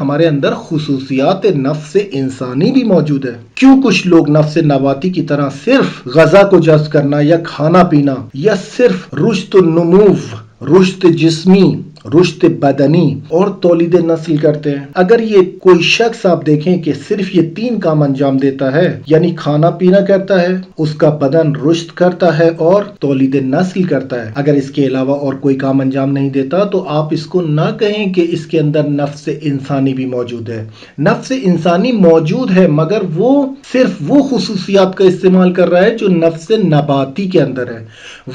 ہمارے اندر خصوصیات نفس انسانی بھی موجود ہے. کیوں کچھ لوگ نفس نباتی کی طرح صرف غذا کو جذب کرنا یا کھانا پینا یا صرف رشد النمو, رشد جسمی, رشد بدنی اور تولید نسل کرتے ہیں. اگر یہ کوئی شخص آپ دیکھیں کہ صرف یہ 3 کام انجام دیتا ہے, یعنی کھانا پینا کرتا ہے, اس کا بدن رشد کرتا ہے اور تولید نسل کرتا ہے, اگر اس کے علاوہ اور کوئی کام انجام نہیں دیتا تو آپ اس کو نہ کہیں کہ اس کے اندر نفس انسانی بھی موجود ہے. نفس انسانی موجود ہے, مگر وہ صرف وہ خصوصیات کا استعمال کر رہا ہے جو نفس نباتی کے اندر ہے.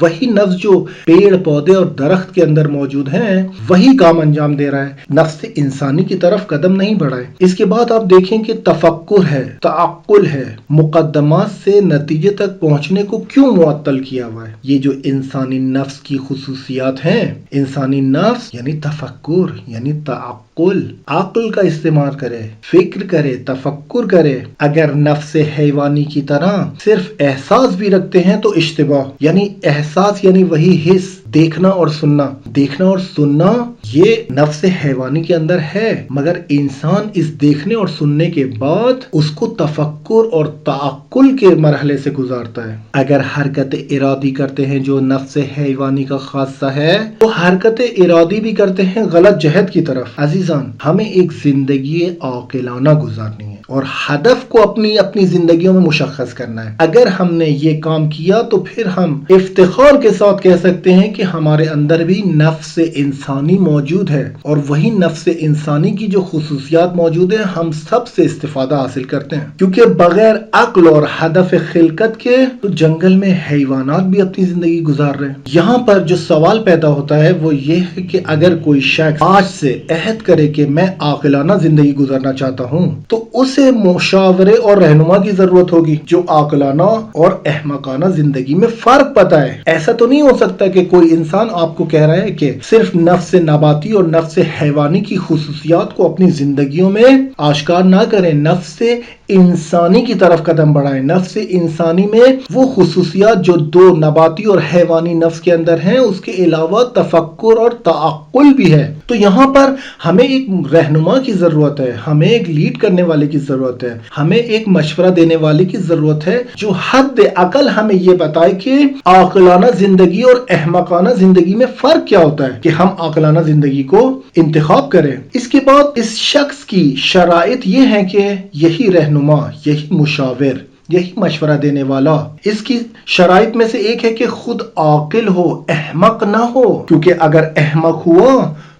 وہی نفس جو پیڑ پودے اور درخت کے اندر موجود ہیں وہی کام انجام دے رہا ہے, نفس انسانی کی طرف قدم نہیں بڑھائے. اس کے بعد آپ دیکھیں کہ تفکر ہے, تعقل ہے, مقدمات سے نتیجے تک پہنچنے کو کیوں معطل کیا ہوا ہے. یہ جو انسانی نفس کی خصوصیات ہیں, انسانی نفس یعنی تفکر یعنی تعقل, عقل کا استعمال کرے, فکر کرے, تفکر کرے. اگر نفس حیوانی کی طرح صرف احساس بھی رکھتے ہیں تو اشتباہ, یعنی احساس یعنی وہی حس, دیکھنا اور سننا. دیکھنا اور سننا یہ نفس حیوانی کے اندر ہے, مگر انسان اس دیکھنے اور سننے کے بعد اس کو تفکر اور تعقل کے مرحلے سے گزارتا ہے. اگر حرکت ارادی کرتے ہیں جو نفس حیوانی کا خاصہ ہے, تو حرکت ارادی بھی کرتے ہیں غلط جہت کی طرف. عزیزان, ہمیں ایک زندگی عاقلانہ گزارنی ہے اور ہدف کو اپنی زندگیوں میں مشخص کرنا ہے. اگر ہم نے یہ کام کیا تو پھر ہم افتخار کے ساتھ کہہ سکتے ہیں کہ ہمارے اندر بھی نفس انسانی موجود ہے, اور وہی نفس انسانی کی جو خصوصیات موجود ہیں ہم سب سے استفادہ حاصل کرتے ہیں. کیونکہ بغیر عقل اور ہدف خلقت کے تو جنگل میں حیوانات بھی اپنی زندگی گزار رہے ہیں. یہاں پر جو سوال پیدا ہوتا ہے وہ یہ ہے کہ اگر کوئی شخص آج سے عہد کرے کہ میں عاقلانہ زندگی گزارنا چاہتا ہوں تو اسے مشاورے اور رہنما کی ضرورت ہوگی جو عاقلانہ اور احمقانہ زندگی میں فرق پتہ ہے. ایسا تو نہیں ہو سکتا کہ کوئی انسان آپ کو کہہ رہا ہے کہ صرف نفس نباتی اور نفس حیوانی کی خصوصیات کو اپنی زندگیوں میں آشکار نہ کریں, نفس انسانی کی طرف قدم بڑھائیں. نفس انسانی میں وہ خصوصیات جو 2 نباتی اور حیوانی نفس کے اندر ہیں, اس کے علاوہ تفکر اور تعقل بھی ہے. تو یہاں پر ہمیں ایک رہنما کی ضرورت ہے, ہمیں ایک لیڈ کرنے والے کی ضرورت ہے, ہمیں ایک مشورہ دینے والے کی ضرورت ہے جو حد عقل ہمیں یہ بتائے کہ عاقلانہ زندگی اور احمقانہ زندگی میں فرق کیا ہوتا ہے, کہ ہم عاقلانہ زندگی کو انتخاب کریں. اس کے بعد اس شخص کی شرائط یہ ہیں کہ یہی رہنما, یہی مشاور, یہی مشورہ دینے والا, اس کی شرائط میں سے ایک ہے کہ خود عاقل ہو, احمق نہ ہو. کیونکہ اگر احمق ہوا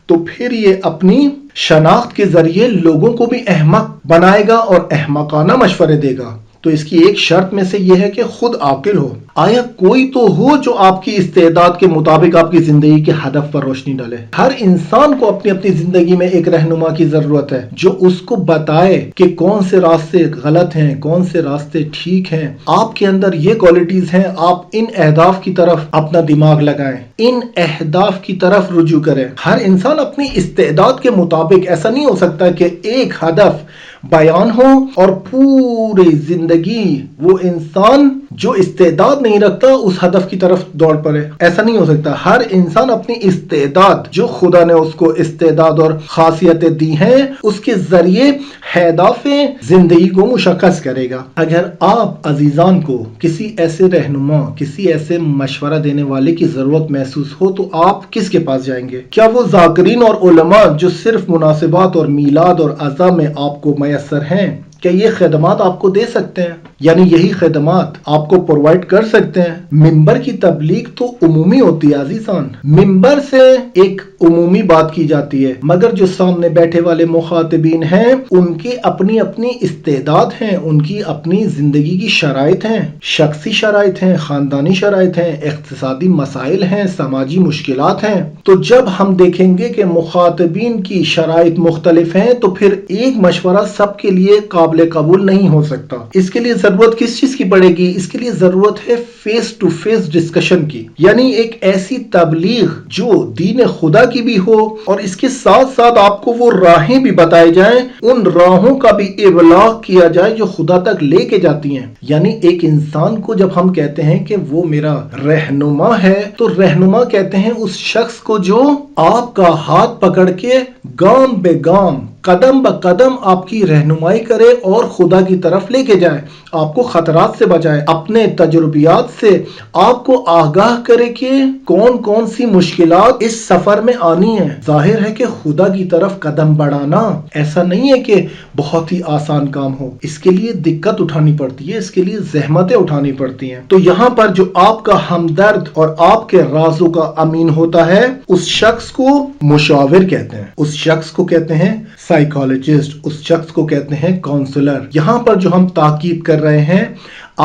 تو پھر یہ اپنی شناخت کے ذریعے لوگوں کو بھی احمق بنائے گا اور احمقانہ مشورے دے گا. تو اس کی ایک شرط میں سے یہ ہے کہ خود عاقل ہو. آیا کوئی تو ہو جو آپ کی استعداد کے مطابق آپ کی زندگی کے ہدف پر روشنی ڈالے. ہر انسان کو اپنی زندگی میں ایک رہنما کی ضرورت ہے جو اس کو بتائے کہ کون سے راستے غلط ہیں, کون سے راستے ٹھیک ہیں. آپ کے اندر یہ کوالٹیز ہیں, آپ ان اہداف کی طرف اپنا دماغ لگائیں, ان اہداف کی طرف رجوع کریں. ہر انسان اپنی استعداد کے مطابق, ایسا نہیں ہو سکتا کہ ایک ہدف بیان ہو اور پوری زندگی وہ انسان جو استعداد نہیں رکھتا اس ہدف کی طرف دوڑ پڑے. ایسا نہیں ہو سکتا. ہر انسان اپنی استعداد جو خدا نے اس کو استعداد اور خاصیتیں دی ہیں اس کے ذریعے اہداف زندگی کو مشخص کرے گا. اگر آپ عزیزان کو کسی ایسے رہنما, کسی ایسے مشورہ دینے والے کی ضرورت محسوس ہو تو آپ کس کے پاس جائیں گے؟ کیا وہ ذاکرین اور علماء جو صرف مناسبات اور میلاد اور عزا میں آپ کو میسر ہیں, کیا یہ خدمات آپ کو دے سکتے ہیں؟ یعنی یہی خدمات آپ کو پرووائڈ کر سکتے ہیں؟ ممبر کی تبلیغ تو عمومی ہوتی ہے عزیزان, ممبر سے ایک عمومی بات کی جاتی ہے, مگر جو سامنے بیٹھے والے مخاطبین ہیں ان کی اپنی اپنی استعداد ہیں, ان کی اپنی زندگی کی شرائط ہیں, شخصی شرائط ہیں, خاندانی شرائط ہیں, اقتصادی مسائل ہیں, سماجی مشکلات ہیں. تو جب ہم دیکھیں گے کہ مخاطبین کی شرائط مختلف ہیں تو پھر ایک مشورہ سب کے لیے قابل قبول نہیں ہو سکتا. اس کے لیے ضرورت کس چیز کی پڑے گی؟ اس کے لیے ضرورت ہے فیس ٹو فیس ڈسکشن کی, یعنی ایک ایسی تبلیغ جو دین خدا کی بھی ہو اور اس کے ساتھ ساتھ آپ کو وہ راہیں بھی بتائی جائیں, ان راہوں کا بھی ابلاغ کیا جائے جو خدا تک لے کے جاتی ہیں. یعنی ایک انسان کو جب ہم کہتے ہیں کہ وہ میرا رہنما ہے تو رہنما کہتے ہیں اس شخص کو جو آپ کا ہاتھ پکڑ کے گام بے گام, قدم ب قدم آپ کی رہنمائی کرے اور خدا کی طرف لے کے جائے، آپ کو خطرات سے بچائے، اپنے تجربیات سے آپ کو آگاہ کرے کہ کون کون سی مشکلات اس سفر میں آنی ہے۔ ظاہر ہے کہ خدا کی طرف قدم بڑھانا ایسا نہیں ہے کہ بہت ہی آسان کام ہو، اس کے لیے دقت اٹھانی پڑتی ہے، اس کے لیے زحمتیں اٹھانی پڑتی ہیں۔ تو یہاں پر جو آپ کا ہمدرد اور آپ کے رازوں کا امین ہوتا ہے، اس شخص کو مشاور کہتے ہیں، اس شخص کو کہتے ہیں سائیکالوجسٹ، اس شخص کو کہتے ہیں کاؤنسلر۔ یہاں پر جو ہم تاکید کر رہے ہیں،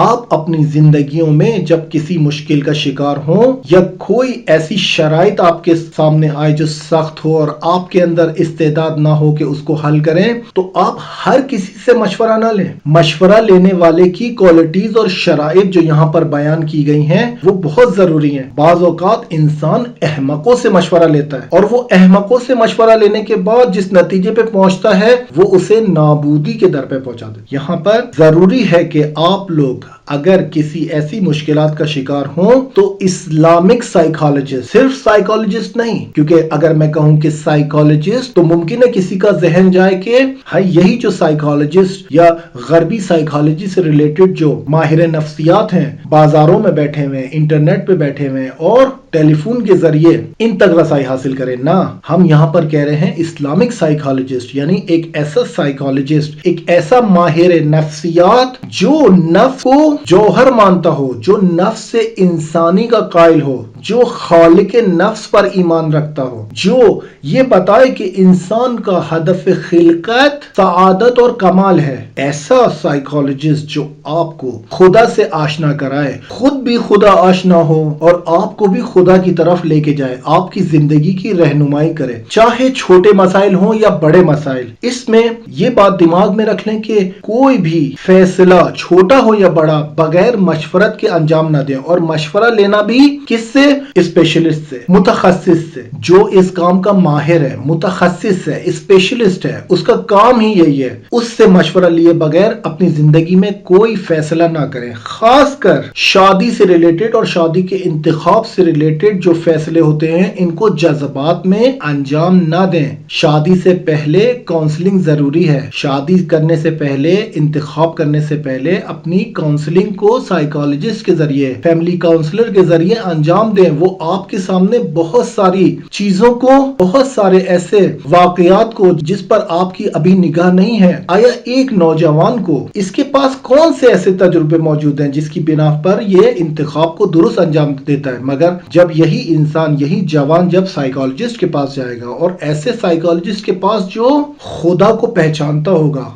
آپ اپنی زندگیوں میں جب کسی مشکل کا شکار ہوں یا کوئی ایسی شرائط آپ کے سامنے آئے جو سخت ہو اور آپ کے اندر استعداد نہ ہو کہ اس کو حل کریں، تو آپ ہر کسی سے مشورہ نہ لیں۔ مشورہ لینے والے کی کوالٹیز اور شرائط جو یہاں پر بیان کی گئی ہیں وہ بہت ضروری ہیں۔ بعض اوقات انسان احمقوں سے مشورہ لیتا ہے اور وہ احمقوں سے مشورہ لینے کے بعد جس نتیجے پہ پہنچتا ہے وہ اسے نابودی کے در پہ پہنچا دے۔ یہاں پر ضروری ہے کہ آپ لوگ اگر کسی ایسی مشکلات کا شکار ہوں تو اسلامک سائیکالوجسٹ، صرف سائیکالوجسٹ نہیں، کیونکہ اگر میں کہوں کہ سائیکالوجسٹ تو ممکن ہے کسی کا ذہن جائے کہ ہاں یہی جو سائیکالوجسٹ یا غربی سائیکالوجی سے ریلیٹڈ جو ماہر نفسیات ہیں بازاروں میں بیٹھے ہوئے، انٹرنیٹ پہ بیٹھے ہوئے اور ٹیلی فون کے ذریعے ان تک رسائی حاصل کریں۔ نہ، ہم یہاں پر کہہ رہے ہیں اسلامک سائیکالوجسٹ، یعنی ایک ایسا سائیکالوجسٹ، ایک ایسا ماہر نفسیات جو نفس کو جوہر مانتا ہو، جو نفس سے انسانی کا قائل ہو، جو خالق نفس پر ایمان رکھتا ہو، جو یہ بتائے کہ انسان کا ہدف خلقت سعادت اور کمال ہے۔ ایسا سائیکالوجسٹ جو آپ کو خدا سے آشنا کرائے، خود بھی خدا آشنا ہو اور آپ کو بھی خدا کی طرف لے کے جائے، آپ کی زندگی کی رہنمائی کرے، چاہے چھوٹے مسائل ہوں یا بڑے مسائل۔ اس میں یہ بات دماغ میں رکھ لیں کہ کوئی بھی فیصلہ چھوٹا ہو یا بڑا بغیر مشورت کے انجام نہ دیں، اور مشورہ لینا بھی کس سے؟ اسپیشلسٹ سے، متخصص سے، جو اس کام کا ماہر ہے، متخصص ہے، اسپیشلسٹ ہے، اس کا کام ہی یہی ہے۔ اس سے مشورہ لیے بغیر اپنی زندگی میں کوئی فیصلہ نہ کریں۔ خاص کر شادی سے ریلیٹڈ اور شادی کے انتخاب سے ریلیٹڈ جو فیصلے ہوتے ہیں ان کو جذبات میں انجام نہ دیں۔ شادی سے پہلے کاؤنسلنگ ضروری ہے، شادی کرنے سے پہلے، انتخاب کرنے سے پہلے اپنی کاؤنسلنگ کو سائیکالوجسٹ کے ذریعے، فیملی کاؤنسلر کے ذریعے انجام دیں۔ وہ آپ کے سامنے بہت ساری چیزوں کو، بہت سارے ایسے واقعات کو جس پر آپ کی ابھی نگاہ نہیں ہے، آیا ایک نوجوان کو اس کے پاس کون سے ایسے تجربے موجود ہیں جس کی بنا پر یہ انتخاب کو درست انجام دیتا ہے؟ مگر جب یہی انسان، یہی جوان جب سائیکالوجسٹ کے پاس جائے گا، اور ایسے سائیکالوجسٹ کے پاس جو خدا کو پہچانتا ہوگا،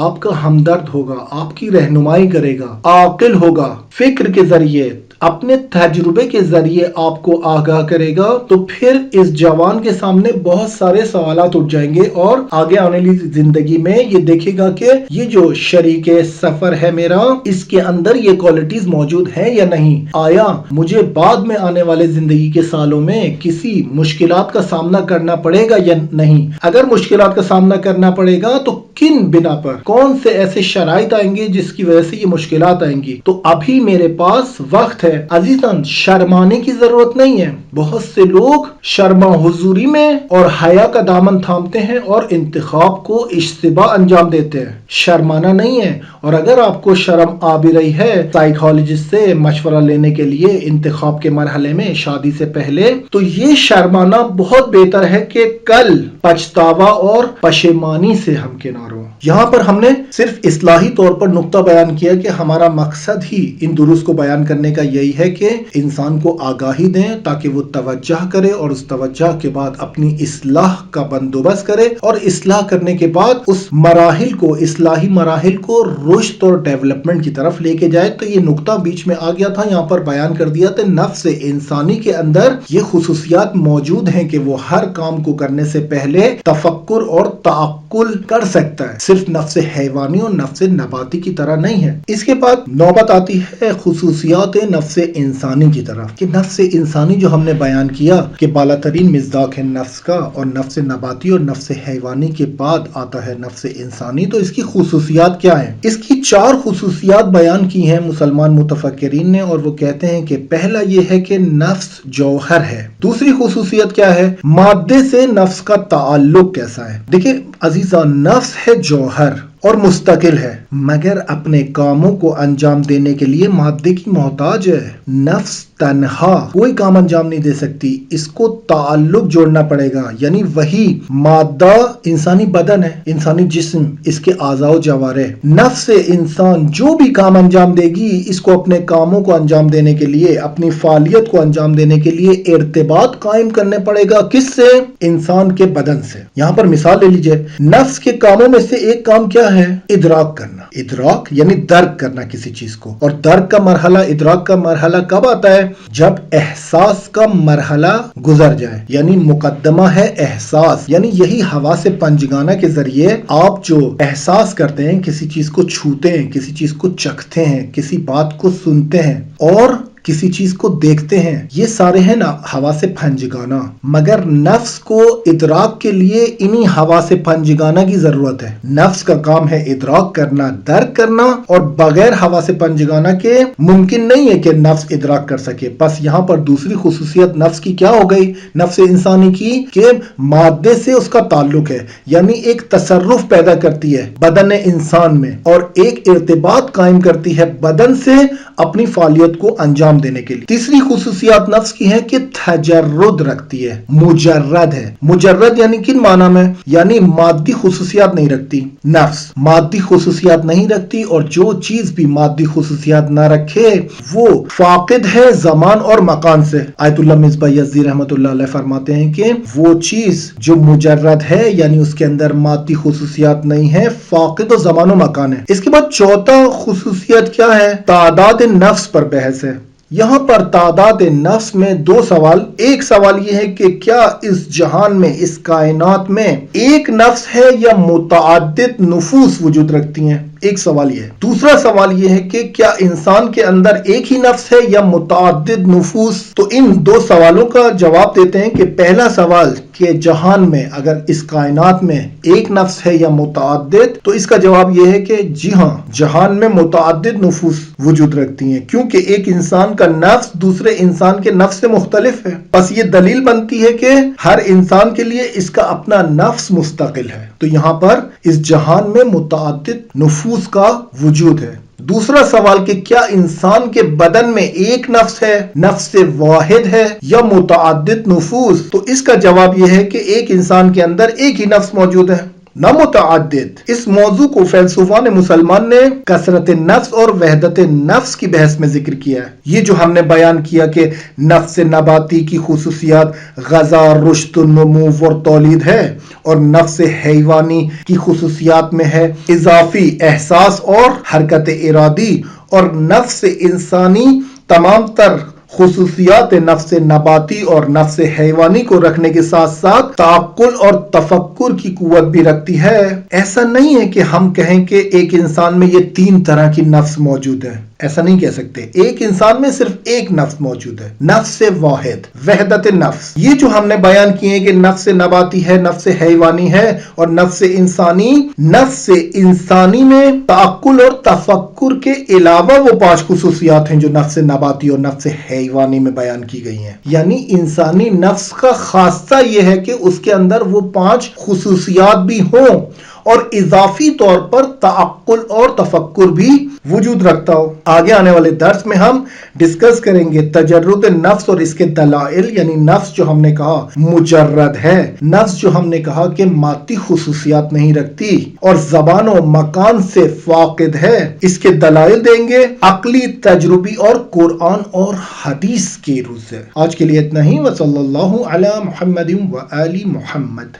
آپ کا ہمدرد ہوگا، آپ کی رہنمائی کرے گا، عاقل ہوگا، فکر کے ذریعے، اپنے تجربے کے ذریعے آپ کو آگاہ کرے گا، تو پھر اس جوان کے سامنے بہت سارے سوالات اٹھ جائیں گے، اور آگے آنے والی زندگی میں یہ دیکھے گا کہ یہ جو شریک سفر ہے میرا، اس کے اندر یہ کوالٹیز موجود ہیں یا نہیں۔ آیا مجھے بعد میں آنے والے زندگی کے سالوں میں کسی مشکلات کا سامنا کرنا پڑے گا یا نہیں؟ اگر مشکلات کا سامنا کرنا پڑے گا تو کن بنا پر، کون سے ایسے شرائط آئیں گے جس کی وجہ سے یہ مشکلات آئیں گی؟ تو ابھی میرے پاس وقت ہے۔ عزیزان، شرمانے کی ضرورت نہیں ہے۔ بہت سے لوگ شرما حضوری میں اور حیا کا دامن تھامتے ہیں اور انتخاب کو اشتباہ انجام دیتے ہیں۔ شرمانا نہیں ہے، اور اگر آپ کو شرم آ بھی رہی ہے سائیکالوجسٹ سے مشورہ لینے کے لیے انتخاب کے مرحلے میں، شادی سے پہلے، تو یہ شرمانا بہت بہتر ہے کہ کل پچھتاوا اور پشیمانی سے ہمکنار ہو۔ یہاں پر ہم نے صرف اصلاحی طور پر نقطہ بیان کیا کہ ہمارا مقصد ہی ان دروس کو بیان کرنے کا یہی ہے کہ انسان کو آگاہی دیں تاکہ وہ توجہ کرے، اور اس توجہ کے بعد اپنی اصلاح کا بندوبست کرے، اور اصلاح کرنے کے بعد اس مراحل کو، اصلاحی مراحل کو رشد اور ڈیولپمنٹ کی طرف لے کے جائے۔ تو یہ نقطہ بیچ میں آ گیا تھا، یہاں پر بیان کر دیا تھا۔ نفس انسانی کے اندر یہ خصوصیات موجود ہیں کہ وہ ہر کام کو کرنے سے پہلے تفکر اور تعقل کر سکتا ہے، صرف نفس حیوانی اور نفس نباتی کی طرح نہیں ہے۔ اس کے بعد نوبت آتی ہے خصوصیات نفس نفس انسانی کی طرف کہ نفس انسانی جو ہم نے بیان کیا کہ بالا ترین مصداق ہے نفس کا، اور نفس نباتی اور نفس حیوانی کے بعد آتا ہے نفس انسانی، تو اس کی خصوصیات کیا ہیں؟ اس کی 4 خصوصیات بیان کی ہیں مسلمان متفکرین نے، اور وہ کہتے ہیں کہ پہلا یہ ہے کہ نفس جوہر ہے۔ دوسری خصوصیت کیا ہے؟ مادے سے نفس کا تعلق کیسا ہے؟ دیکھیں عزیزان، نفس ہے جوہر اور مستقل ہے، مگر اپنے کاموں کو انجام دینے کے لیے مادے کی محتاج ہے۔ نفس تنہا کوئی کام انجام نہیں دے سکتی، اس کو تعلق جوڑنا پڑے گا، یعنی وہی مادہ انسانی بدن ہے، انسانی جسم، اس کے اعضاء و جوارح۔ نفس انسان جو بھی کام انجام دے گی، اس کو اپنے کاموں کو انجام دینے کے لیے، اپنی فعالیت کو انجام دینے کے لیے ارتباط قائم کرنے پڑے گا۔ کس سے؟ انسان کے بدن سے۔ یہاں پر مثال لے لیجئے، نفس کے کاموں میں سے ایک کام کیا ہے؟ ادراک کرنا۔ ادراک یعنی درک کرنا کسی چیز کو، اور درک کا مرحلہ، ادراک کا مرحلہ کب آتا ہے؟ جب احساس کا مرحلہ گزر جائے، یعنی مقدمہ ہے احساس، یعنی یہی حواس پنجگانہ کے ذریعے آپ جو احساس کرتے ہیں، کسی چیز کو چھوتے ہیں، کسی چیز کو چکھتے ہیں، کسی بات کو سنتے ہیں اور کسی چیز کو دیکھتے ہیں، یہ سارے ہیں نا حواس پنجگانہ۔ مگر نفس کو ادراک کے لیے انہی حواس پنجگانہ کی ضرورت ہے۔ نفس کا کام ہے ادراک کرنا، درک کرنا، اور بغیر حواس پنجگانہ کے ممکن نہیں ہے کہ نفس ادراک کر سکے۔ بس یہاں پر دوسری خصوصیت نفس کی کیا ہو گئی؟ نفس انسانی کی کہ مادے سے اس کا تعلق ہے، یعنی ایک تصرف پیدا کرتی ہے بدن انسان میں، اور ایک ارتباط قائم کرتی ہے بدن سے اپنی فعالیت کو انجام دینے کے لیے۔ تیسری خصوصیات نفس کی ہے کہ تجرد رکھتی ہے، مجرد ہے۔ مجرد یعنی کن معنی میں؟ یعنی مادی خصوصیات نہیں رکھتی۔ نفس مادی خصوصیات نہیں رکھتی، اور جو چیز بھی مادی خصوصیات نہ رکھے وہ فاقد ہے زمان اور مکان سے۔ آیت اللہ مصباح یزدی رحمت اللہ علیہ فرماتے ہیں کہ وہ چیز جو مجرد ہے، یعنی اس کے اندر مادی خصوصیات نہیں ہے، فاقد و زمان و مکان ہے۔ اس کے بعد چوتھا خصوصیت کیا ہے؟ تعداد نفس پر بحث ہے۔ یہاں پر تعداد نفس میں 2 سوال۔ ایک سوال یہ ہے کہ کیا اس جہان میں، اس کائنات میں ایک نفس ہے یا متعدد نفوس وجود رکھتی ہیں؟ ایک سوال یہ ہے۔ دوسرا سوال یہ ہے کہ کیا انسان کے اندر ایک ہی نفس ہے یا متعدد نفوس؟ تو ان 2 سوالوں کا جواب دیتے ہیں کہ پہلا سوال کہ جہان میں، اگر اس کائنات میں ایک نفس ہے یا متعدد، تو اس کا جواب یہ ہے کہ جی ہاں، جہان میں متعدد نفوس وجود رکھتی ہیں، کیونکہ ایک انسان کا نفس دوسرے انسان کے نفس سے مختلف ہے۔ بس یہ دلیل بنتی ہے کہ ہر انسان کے لیے اس کا اپنا نفس مستقل ہے۔ تو یہاں پر اس جہان میں متعدد نفوس کا وجود ہے۔ دوسرا سوال کہ کیا انسان کے بدن میں ایک نفس ہے، نفس واحد ہے، یا متعدد نفوس؟ تو اس کا جواب یہ ہے کہ ایک انسان کے اندر ایک ہی نفس موجود ہے، نہ متعدد۔ اس موضوع کو فیلسوفان مسلمان نے کثرت نفس اور وحدت نفس کی بحث میں ذکر کیا ہے۔ یہ جو ہم نے بیان کیا کہ نفس نباتی کی خصوصیات غذا، رشد، نمو اور تولید ہے، اور نفس حیوانی کی خصوصیات میں ہے اضافی احساس اور حرکت ارادی، اور نفس انسانی تمام تر خصوصیات نفس نباتی اور نفس حیوانی کو رکھنے کے ساتھ ساتھ تعقل اور تفکر کی قوت بھی رکھتی ہے۔ ایسا نہیں ہے کہ ہم کہیں کہ ایک انسان میں یہ 3 طرح کی نفس موجود ہے، ایسا نہیں کہہ سکتے۔ ایک انسان میں صرف ایک نفس موجود ہے، نفس واحد، وحدت نفس۔ یہ جو ہم نے بیان کیے کہ نفس نباتی ہے، نفس حیوانی ہے، اور نفس انسانی، نفس انسانی میں تعقل اور تفکر کے علاوہ وہ 5 خصوصیات ہیں جو نفس نباتی اور نفس حیوانی میں بیان کی گئی ہیں۔ یعنی انسانی نفس کا خاصہ یہ ہے کہ اس کے اندر وہ 5 خصوصیات بھی ہوں، اور اضافی طور پر تعقل اور تفکر بھی وجود رکھتا ہو۔ آگے آنے والے درس میں ہم ڈسکس کریں گے تجرد نفس اور اس کے دلائل، یعنی نفس جو ہم نے کہا مجرد ہے، نفس جو ہم نے کہا کہ مادی خصوصیات نہیں رکھتی اور زبان و مکان سے فاقد ہے، اس کے دلائل دیں گے عقلی، تجربی اور قرآن اور حدیث کے روح سے۔ آج کے لیے اتنا ہی، وصلی اللہ علی محمد و آل محمد۔